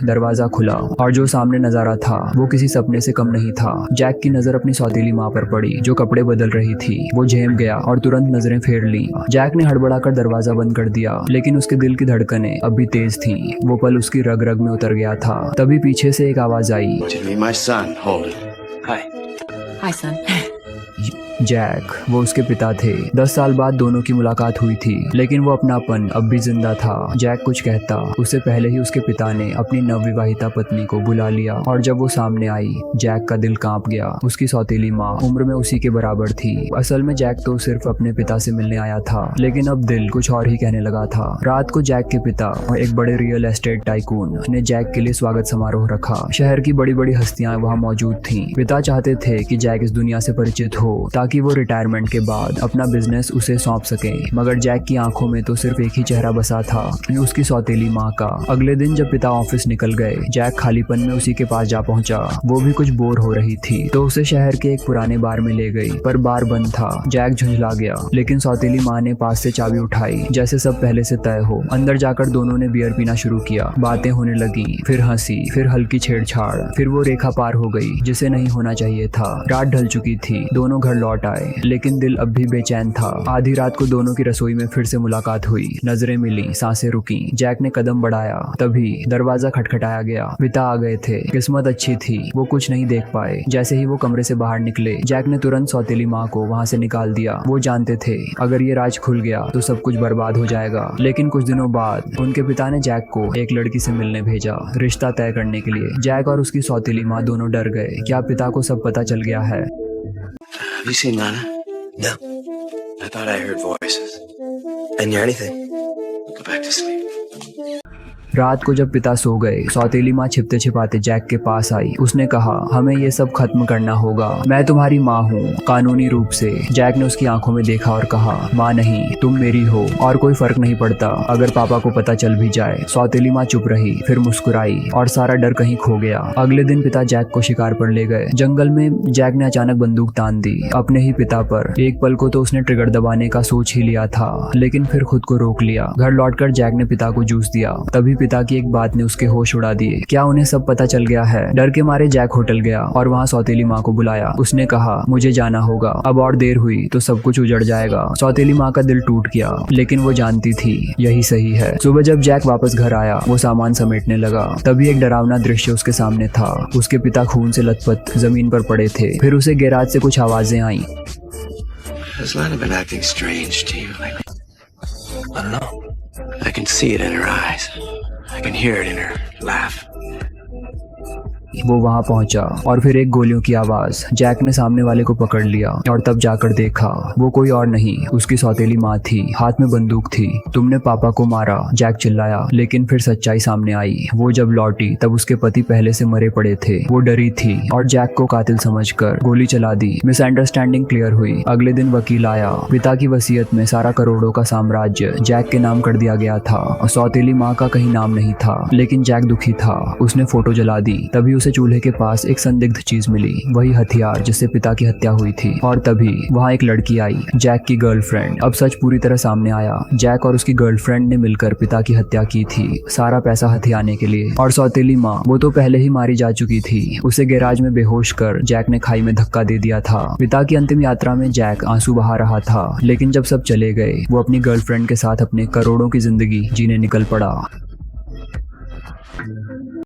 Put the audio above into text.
दरवाजा खुला और जो सामने नजारा था वो किसी सपने से कम नहीं था। जैक की नजर अपनी सौतेली माँ पर पड़ी जो कपड़े बदल रही थी। वो झेम गया और तुरंत नजरें फेर ली। जैक ने हड़बड़ाकर दरवाजा बंद कर दिया, लेकिन उसके दिल की धड़कनें अब भी तेज थीं। वो पल उसकी रग रग में उतर गया था। तभी पीछे से एक आवाज आई, Hi, son. जैक। वो उसके पिता थे। 10 साल बाद दोनों की मुलाकात हुई थी, लेकिन वो अपनापन अब भी जिंदा था। जैक कुछ कहता उससे पहले ही उसके पिता ने अपनी नवविवाहिता पत्नी को बुला लिया और जब वो सामने आई, जैक का दिल कांप गया। उसकी सौतेली माँ उम्र में उसी के बराबर थी। असल में जैक तो सिर्फ अपने पिता से मिलने आया था, लेकिन अब दिल कुछ और ही कहने लगा था। रात को जैक के पिता और एक बड़े रियल एस्टेट टाइकून ने जैक के लिए स्वागत समारोह रखा। शहर की बड़ी बड़ी हस्तियां वहाँ मौजूद थीं। पिता चाहते थे कि जैक इस दुनिया से परिचित हो ताकि वो रिटायरमेंट के बाद अपना बिजनेस उसे सौंप सके। मगर जैक की आंखों में तो सिर्फ एक ही चेहरा बसा था, उसकी सौतेली माँ का। अगले दिन जब पिता ऑफिस निकल गए, जैक खालीपन में उसी के पास जा पहुंचा। वो भी कुछ बोर हो रही थी तो उसे शहर के एक पुराने बार में ले गई, पर बार बंद था। जैक झुंझला गया, लेकिन सौतेली माँ ने पास से चाबी उठाई जैसे सब पहले से तय हो। अंदर जाकर दोनों ने बियर पीना शुरू किया। बातें होने लगी, फिर हंसी, फिर हल्की छेड़छाड़, फिर वो रेखा पार हो गई जिसे नहीं होना चाहिए था। रात ढल चुकी थी। दोनों घर लौट आए, लेकिन दिल अब भी बेचैन था। आधी रात को दोनों की रसोई में फिर से मुलाकात हुई। नजरें मिली, सांसें रुकी। जैक ने कदम बढ़ाया, तभी दरवाजा खटखटाया गया। पिता आ गए थे। किस्मत अच्छी थी, वो कुछ नहीं देख पाए। जैसे ही वो कमरे से बाहर निकले, जैक ने तुरंत सौतेली माँ को वहाँ से निकाल दिया। वो जानते थे अगर ये राज खुल गया तो सब कुछ बर्बाद हो जाएगा। लेकिन कुछ दिनों बाद उनके पिता ने जैक को एक लड़की से मिलने भेजा, रिश्ता तय करने के लिए। जैक और उसकी सौतेली माँ दोनों डर गए। क्या पिता को सब पता चल गया है? Have you seen Nana? No. I thought I heard voices. Didn't hear anything. Go back to sleep. रात को जब पिता सो गए, सौतेली माँ छिपते छिपाते जैक के पास आई। उसने कहा, हमें ये सब खत्म करना होगा। मैं तुम्हारी माँ हूँ, कानूनी रूप से। जैक ने उसकी आंखों में देखा और कहा, माँ नहीं, तुम मेरी हो और कोई फर्क नहीं पड़ता अगर पापा को पता चल भी जाए। सौतेली माँ चुप रही, फिर मुस्कुराई और सारा डर कहीं खो गया। अगले दिन पिता जैक को शिकार पर ले गए। जंगल में जैक ने अचानक बंदूक तान दी अपने ही पिता पर। एक पल को तो उसने ट्रिगर दबाने का सोच ही लिया था, लेकिन फिर खुद को रोक लिया। घर लौटकर जैक ने पिता को जूस दिया। तभी पिता की एक बात ने उसके होश उड़ा दिए। क्या उन्हें सब पता चल गया है? डर के मारे जैक होटल गया और वहाँ सौतेली माँ को बुलाया। उसने कहा, मुझे जाना होगा, अब और देर हुई तो सब कुछ उजड़ जाएगा। सौतेली माँ का दिल टूट गया, लेकिन वो जानती थी यही सही है। सुबह जब जैक वापस घर आया, वो सामान समेटने लगा। तभी एक डरावना दृश्य उसके सामने था। उसके पिता खून से लथपथ जमीन पर पड़े थे। फिर उसे गैराज से कुछ आवाजें आई। Has Lana been acting strange to you lately? I don't know. I can see it in her eyes. I can hear it in her laugh. वो वहाँ पहुंचा और फिर एक गोलियों की आवाज। जैक ने सामने वाले को पकड़ लिया और तब जाकर देखा वो कोई और नहीं, उसकी सौतेली माँ थी। हाथ में बंदूक थी। तुमने पापा को मारा, जैक चिल्लाया। लेकिन फिर सच्चाई सामने आई। वो जब लौटी तब उसके पति पहले से मरे पड़े थे। वो डरी थी और जैक को कातिल समझकर गोली चला दी। मिसअंडरस्टैंडिंग क्लियर हुई। अगले दिन वकील आया। पिता की वसीयत में सारा करोड़ों का साम्राज्य जैक के नाम कर दिया गया था और सौतेली माँ का कहीं नाम नहीं था। लेकिन जैक दुखी था। उसने फोटो जला दी। तभी उसे चूल्हे के पास एक संदिग्ध चीज मिली, वही हथियार जिससे पिता की हत्या हुई थी। और तभी वहाँ एक लड़की आई, जैक की गर्लफ्रेंड। अब सच पूरी तरह सामने आया। जैक और उसकी गर्लफ्रेंड ने मिलकर पिता की हत्या की थी, सारा पैसा हथियाने के लिए। और सौतेली माँ, वो तो पहले ही मारी जा चुकी थी। उसे गैराज में बेहोश कर जैक ने खाई में धक्का दे दिया था। पिता की अंतिम यात्रा में जैक आंसू बहा रहा था, लेकिन जब सब चले गए वो अपनी गर्लफ्रेंड के साथ अपने करोड़ों की जिंदगी जीने निकल पड़ा।